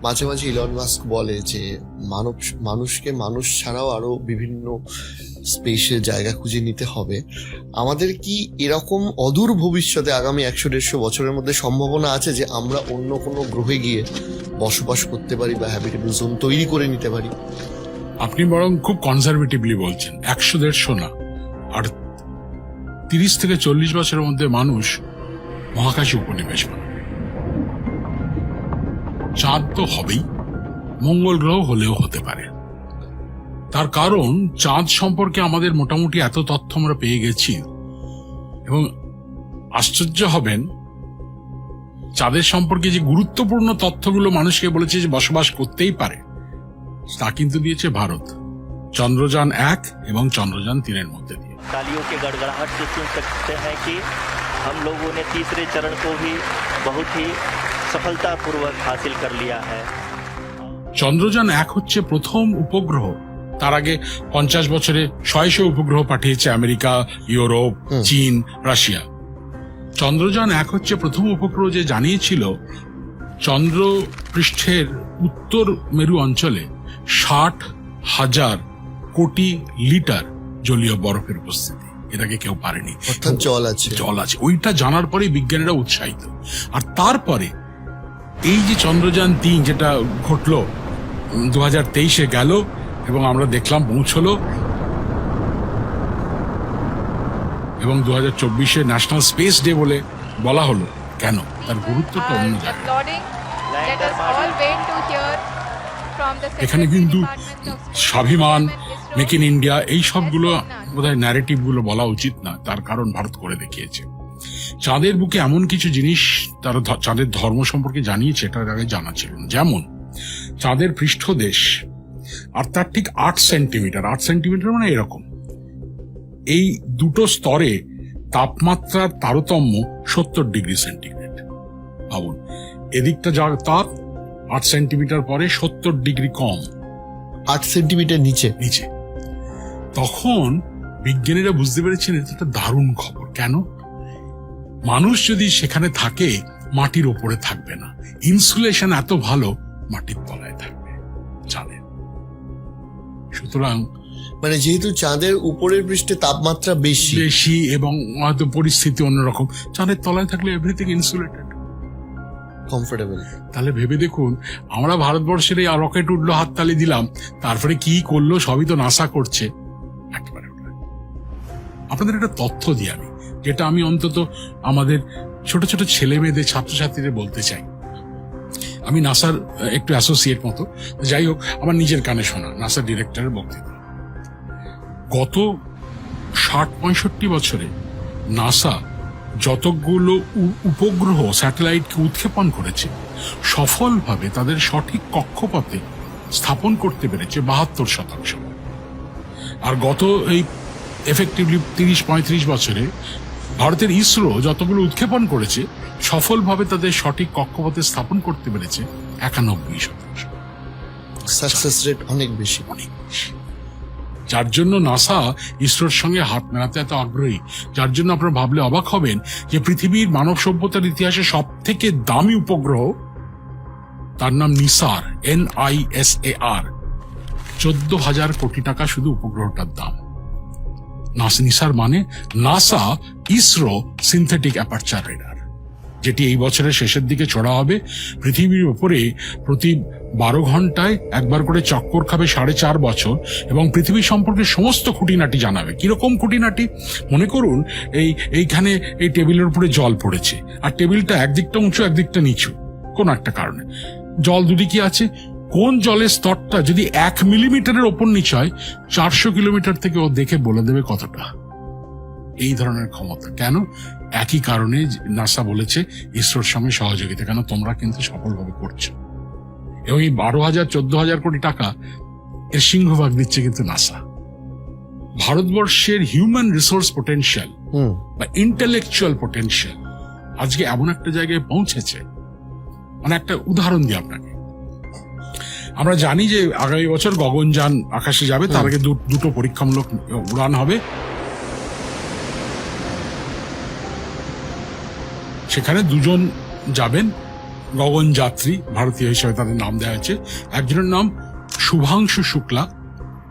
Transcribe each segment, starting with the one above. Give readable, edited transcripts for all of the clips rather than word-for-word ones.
মাঝে মাঝে Elon Musk বলে যে মানুষকে মানুষ ছাড়াও আরো বিভিন্ন স্পেসে জায়গা খুঁজে নিতে হবে। আমাদের কি এরকম অদূর ভবিষ্যতে আগামী 100-150 বছরের মধ্যে সম্ভাবনা আছে যে আমরা অন্য কোনো গ্রহে গিয়ে বসবাস করতে পারি বা হ্যাবিটেবল জোন তৈরি করে নিতে পারি? আপনি বরং খুব কনজারভেটিভলি বলছেন, 100-150 না, আর 30-40 বছরের মধ্যে মানুষ মহাকাশে উপনিবেশ বানাবে। চাঁদ তো হবেই, মঙ্গল গ্রহ হলেও হতে পারে। তার কারণ চাঁদ সম্পর্কে আমাদের মোটামুটি এত তথ্য আমরা পেয়ে গেছি, এবং আশ্চর্য হবেন চাঁদের সম্পর্কে যে গুরুত্বপূর্ণ তথ্যগুলো মানুষকে বলেছে যে বসবাস করতেই পারে, তা কিন্তু দিয়েছে ভারত চন্দ্রযান 1 এবং চন্দ্রযান 3 মধ্যে দিয়ে। तालियों के गड़गड़ाहट से सुन सकते हैं कि हम लोगों ने तीसरे चरण को भी बहुत ही सफलतापूर्वक हासिल कर लिया है। চন্দ্রযান 1 হচ্ছে প্রথম উপগ্রহ। তার আগে 50 বছরে 600 উপগ্রহ পাঠিয়েছে আমেরিকা, ইউরোপ, চীন, রাশিয়া। চন্দ্রযান 1 হচ্ছে প্রথম উপগ্রহ যে জানিয়েছিল চন্দ্র পৃষ্ঠের উত্তর মেরু অঞ্চলে 60,000 কোটি লিটার জলীয় বরফের উপস্থিতি। এটাকে কেউ পারেনি, অর্থাৎ জল আছে। ওইটা জানার পরে বিজ্ঞানীরা উৎসাহিত। আর তারপরে এই যে চন্দ্রযান 3 যেটা ঘটলো 2023-এ গেল এবং আমরা দেখলাম পৌঁছলো, এবং 2024-এ ন্যাশনাল স্পেস ডে বলে বলা হলো। কেন? তার গুরুত্বটা অন্য জায়গায়। এখানে কিন্তু স্বাভিমান, মেক ইন ইন্ডিয়া, এই সবগুলো বোধহয় ন্যারেটিভ গুলো বলা উচিত না। তার কারণ ভারত করে দেখিয়েছে। চাঁদের বুকে এমন কিছু জিনিস তারা চাঁদের ধর্ম সম্পর্কে জানিয়েছে, এটার আগে জানা ছিল না। যেমন চাঁদের পৃষ্ঠদেশ, আর তার ঠিক 8 সেন্টিমিটার। 8 সেন্টিমিটার মানে এরকম। এই দুটো স্তরে তাপমাত্রার তারতম্য 70 ডিগ্রি সেন্টিগ্রেড। ভাবুন, এদিকটা যা তাপ 8 সেন্টিমিটার পরে 70 ডিগ্রি কম, 8 সেন্টিমিটার নিচে। তখন বিজ্ঞানীরা বুঝতে পেরেছেন এটা একটা দারুণ খবর। কেন? মানুষ যদি সেখানে থাকে মাটির ওপরে থাকবে না, ইনসুলেশন এত ভালো, মাটির তলায় থাকবে চাঁদে। সুতরাং মানে যেহেতু চাঁদের উপরের পৃষ্ঠে তাপমাত্রা বেশি এবং হয়তো পরিস্থিতি অন্যরকম, চাঁদের তলায় থাকলে এভরিথিং ইনসুলেটেড, কমফোর্টেবল। তাহলে ভেবে দেখুন, আমরা ভারতবর্ষের এই রকেট উঠলো, হাততালি দিলাম, তারপরে কি করলো সবই তো নাসা করছে। একেবারে আপনাদের একটা তথ্য দিই আমি, যেটা আমি অন্তত আমাদের ছোট ছোট ছেলে মেয়েদের, ছাত্রছাত্রীদের বলতে চাই। আমি নাসার একটু অ্যাসোসিয়েট মতো, যাই হোক, আমার নিজের কানে শোনা নাসার ডিরেক্টরের বক্তৃতা। গত 60-65 বছরে নাসা যতগুলো উপগ্রহ, স্যাটেলাইটকে উৎক্ষেপণ করেছে, সফলভাবে তাদের সঠিক কক্ষপথে স্থাপন করতে পেরেছে 72%। আর গত এই এফেক্টিভলি 30-35 বছরে ভারতের ইসরো যতগুলো উৎক্ষেপণ করেছে, সফলভাবে তাদের সঠিক কক্ষপথে স্থাপন করতে পেরেছে 91%। সাকসেস রেট অনেক বেশি। যার জন্য নাসা ইসরোর সঙ্গে হাত মেলাতে এত আগ্রহী। যার জন্য আপনারা ভাবলে অবাক হবেন যে পৃথিবীর মানব সভ্যতার ইতিহাসে সব থেকে দামি উপগ্রহ, তার নাম নিসার, NISAR। 14,000 কোটি টাকা শুধু উপগ্রহটার দাম। নিসার মানে NASA ISRO synthetic aperture radar, যেটি এই বছরের শেষের দিকে ছোড়া হবে। পৃথিবীর উপরে প্রতি 12 ঘন্টায় একবার করে চক্কর খাবে 4.5 বছর, এবং পৃথিবী সম্পর্কে সমস্ত খুঁটিনাটি জানাবে। কিরকম খুঁটিনাটি? মনে করুন এইখানে এই টেবিলের উপরে জল পড়েছে, আর টেবিলটা একদিকটা উঁচু একদিকটা নিচু, কোন একটা কারণে। জল দুদিকে আছে, কোন জলের স্তরটা যদি 1 মিলিমিটারের ওপর নিচে হয়, 400 কিলোমিটার থেকে ও দেখে বলে দেবে কতটা। এই ধরনের ক্ষমতা। কেন? একই কারণে নাসা বলেছে ইসরোর সঙ্গে সহযোগিতা, কেন তোমরা কিন্তু সফলভাবে করছো। এবং এই 12,000-14,000 কোটি টাকা এর সিংহভাগ দিচ্ছে কিন্তু নাসা। ভারতবর্ষের হিউম্যান রিসোর্স পোটেনশিয়াল বা ইন্টেলেকচুয়াল পোটেনশিয়াল আজকে এমন একটা জায়গায় পৌঁছেছে। মানে একটা উদাহরণ দিই আপনাকে। আমরা জানি যে আগামী বছর গগনযান আকাশে যাবে, তার আগে দুটো পরীক্ষামূলক উড়ান হবে। সেখানে 2 জন যাবেন, গগনযাত্রী ভারতীয় হিসেবে তাদের নাম দেওয়া হয়েছে। একজনের নাম শুভাংশু শুক্লা,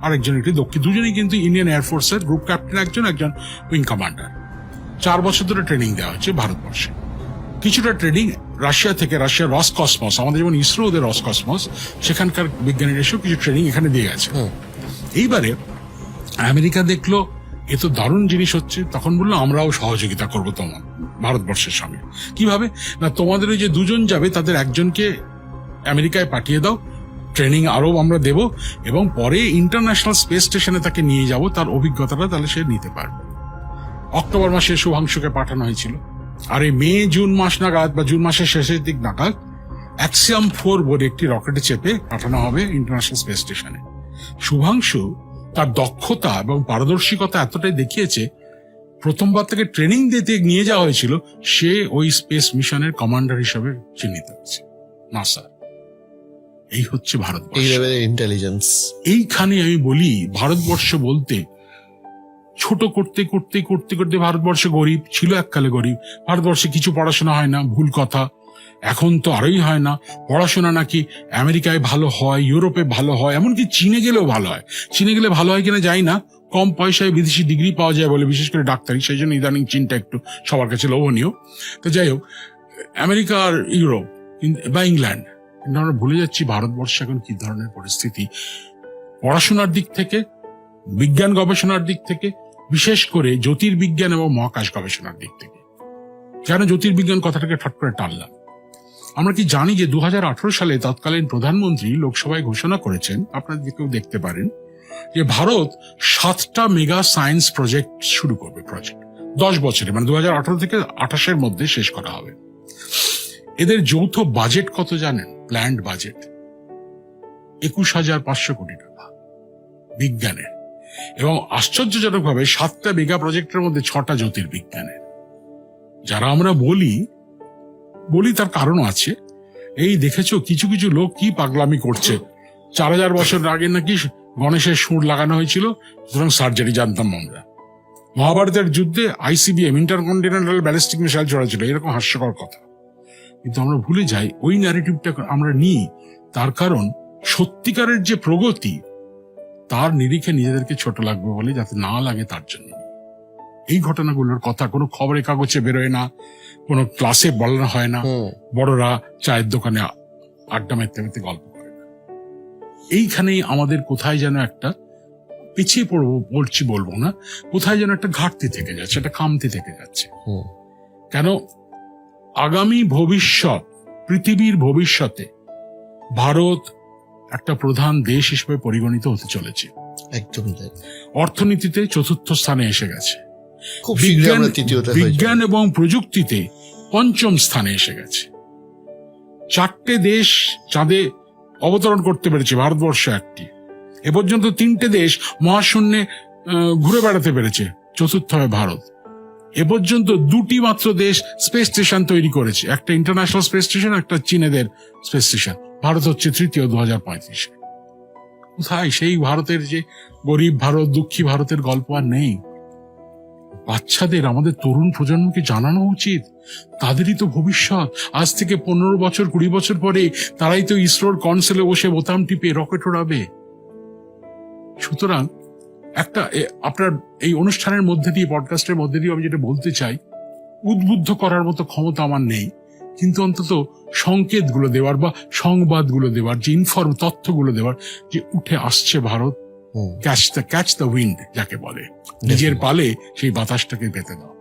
আরেকজন একটি দুজনেই কিন্তু ইন্ডিয়ান এয়ারফোর্সের গ্রুপ ক্যাপ্টেন, একজন উইং কমান্ডার। 4 বছর ধরে ট্রেনিং দেওয়া হচ্ছে ভারতবর্ষে। কিছুটা ট্রেনিং রাশিয়া থেকে, রাশিয়ার রসকসমস, আমাদের যেমন ইসরো ওদের রসকসমস, সেখানকার বিজ্ঞানীরা এসেও কিছু ট্রেনিং এখানে দিয়ে গেছে। এইবারে আমেরিকা দেখলো এ তো দারুণ জিনিস হচ্ছে, তখন বললো আমরাও সহযোগিতা করবো তোমার ভারতবর্ষের সঙ্গে। কিভাবে না, তোমাদের ওই যে 2 জন যাবে তাদের একজনকে আমেরিকায় পাঠিয়ে দাও, ট্রেনিং আরো আমরা দেব, এবং পরে ইন্টারন্যাশনাল স্পেস স্টেশনে তাকে নিয়ে যাব, তার অভিজ্ঞতাটা তাহলে সে নিতে পারবে। অক্টোবর মাসে শুভাংশুকে পাঠানো হয়েছিল, আর এই মে জুন মাস নাগাদ বা জুন মাসের শেষের দিক নাগাদ অ্যাক্সিয়াম 4 বলে একটি রকেটে চেপে পাঠানো হবে ইন্টারন্যাশনাল স্পেস স্টেশনে। শুভাংশু তার দক্ষতা এবং পারদর্শিকতা এতটাই দেখিয়েছে, প্রথমবার থেকে ট্রেনিং দিতে নিয়ে যাওয়া হয়েছিল, সে ওই স্পেস মিশনের কমান্ডার হিসেবে চিহ্নিত হয়েছে নাসা। এই হচ্ছে ভারতবর্ষ, এই লেভেলের ইন্টেলিজেন্স। এইখানে আমি বলি ভারতবর্ষ বলতে ছোট করতে করতে করতে করতে ভারতবর্ষ গরিব ছিল, এককালে গরিব। ভারতবর্ষে কিছু পড়াশোনা হয় না, ভুল কথা। এখন তো আরোই হয় না। পড়াশোনা নাকি আমেরিকায় ভালো হয়, ইউরোপে ভালো হয়, এমনকি চীনে গেলেও ভালো হয়। চীনে গেলে ভালো হয় কিনা যাই না, কম পয়সায় বিদেশি ডিগ্রি পাওয়া যায় বলে, বিশেষ করে ডাক্তারি, সেই জন্য ইদানিং চীনটা একটু সবার কাছে লোভনীয়। তো যাই হোক, আমেরিকা আর ইউরোপ বা ইংল্যান্ড, কিন্তু আমরা ভুলে যাচ্ছি ভারতবর্ষে এখন কি ধরনের পরিস্থিতি পড়াশোনার দিক থেকে, বিজ্ঞান গবেষণার দিক থেকে, বিশেষ করে জ্যোতির্বিজ্ঞান এবং মহাকাশ গবেষণার দিক থেকে। কেন জ্যোতির্বিজ্ঞান কথাটাকে ঠট করে টানলাম? আমরা কি জানি যে 2018 সালে তৎকালীন প্রধানমন্ত্রী লোকসভায় ঘোষণা করেছেন, আপনারা কেউ দেখতে পারেন, যে ভারত 7টা মেগা সায়েন্স প্রজেক্ট শুরু করবে। প্রজেক্ট 10 বছরে, মানে 2018 থেকে 2028 মধ্যে শেষ করা হবে। এদের যৌথ বাজেট কত জানেন? প্ল্যান্ড বাজেট 21,500 কোটি টাকা বিজ্ঞানের। এবং আশ্চর্যজনক ভাবে 7টা মেগা প্রজেক্টের মধ্যে 6টা জ্যোতির্বিজ্ঞানের। যারা আমরা বলি তার কারণ আছে। এই দেখেছো কিছু কিছু লোক কি পাগলামি করছে। 4000 বছর আগে নাকি গণেশের সুর লাগানো হয়েছিল, সুতরাং সার্জারি জানতাম আমরা। মহাভারতের যুদ্ধে ICBM, ইন্টারকন্টিনেন্টাল ব্যালিস্টিক মিসাইল ছড়াছিল, এরকম হাস্যকর কথা। কিন্তু আমরা ভুলে যাই ওই ন্যারেটিভটা আমরা নিই, তার কারণ সত্যিকারের যে প্রগতি তার নিরিখে নিজেদেরকে ছোট লাগবে বলে, যাতে না লাগে তার জন্য। এই ঘটনাগুলোর কথা কোনো খবরের কাগজে বেরোয় না, কোনো ক্লাসে বলানো হয় না, বড়রা চায়ের দোকানে আড্ডা মারতে মারতে গল্প করে না। এইখানেই আমাদের কোথায় যেন একটা পিছিয়ে বলবো না, কোথায় যেন একটা ঘাটতি থেকে যাচ্ছে, একটা খামতি থেকে যাচ্ছে। কেন আগামী ভবিষ্যৎ, পৃথিবীর ভবিষ্যতে ভারত একটা প্রধান দেশ হিসেবে পরিগণিত হতে চলেছে। একদম তাই। অর্থনীতিতে 4র্থ স্থানে এসে গেছে, খুব শীঘ্রই আমরা তৃতীয়তে হয়ে যাব। বিজ্ঞান এবং প্রযুক্তিতে 5ম স্থানে এসে গেছে। 4টে দেশ চাঁদে অবতরণ করতে পেরেছে, ভারতবর্ষ একটি। এ পর্যন্ত 3টে দেশ মহাশূন্যে ঘুরে বেড়াতে পেরেছে, 4র্থ হয় ভারত। এ পর্যন্ত 2টি মাত্র দেশ স্পেস স্টেশন তৈরি করেছে, একটা ইন্টারন্যাশনাল স্পেস স্টেশন, একটা চীনেদের স্পেস স্টেশন। ভারত হচ্ছে তৃতীয় 2035। কোথায় সেই ভারতের যে গরিব ভারত, দুঃখী ভারতের গল্প আর নেই। বাচ্চাদের, আমাদের তরুণ প্রজন্মকে জানানো উচিত, তাদেরই তো ভবিষ্যৎ। আজ থেকে 15 বছর 20 বছর পরে তারাই তো ইসরোর কনসোলে বসে বোতাম টিপে রকেট ওড়াবে। সুতরাং আপনার এই অনুষ্ঠানের মধ্যে দিয়ে, পডকাস্টের মধ্যে দিয়ে আমি যেটা বলতে চাই, উদ্বুদ্ধ করার মতো ক্ষমতা আমার নেই, কিন্তু অন্তত সংকেতগুলো দেওয়ার বা সংবাদগুলো দেওয়ার, যে তথ্যগুলো দেওয়ার, যে উঠে আসছে ভারত, ক্যাচ দ্য উইন্ড যাকে বলে, নিজের পালে সেই বাতাসটাকে পেতে দাও।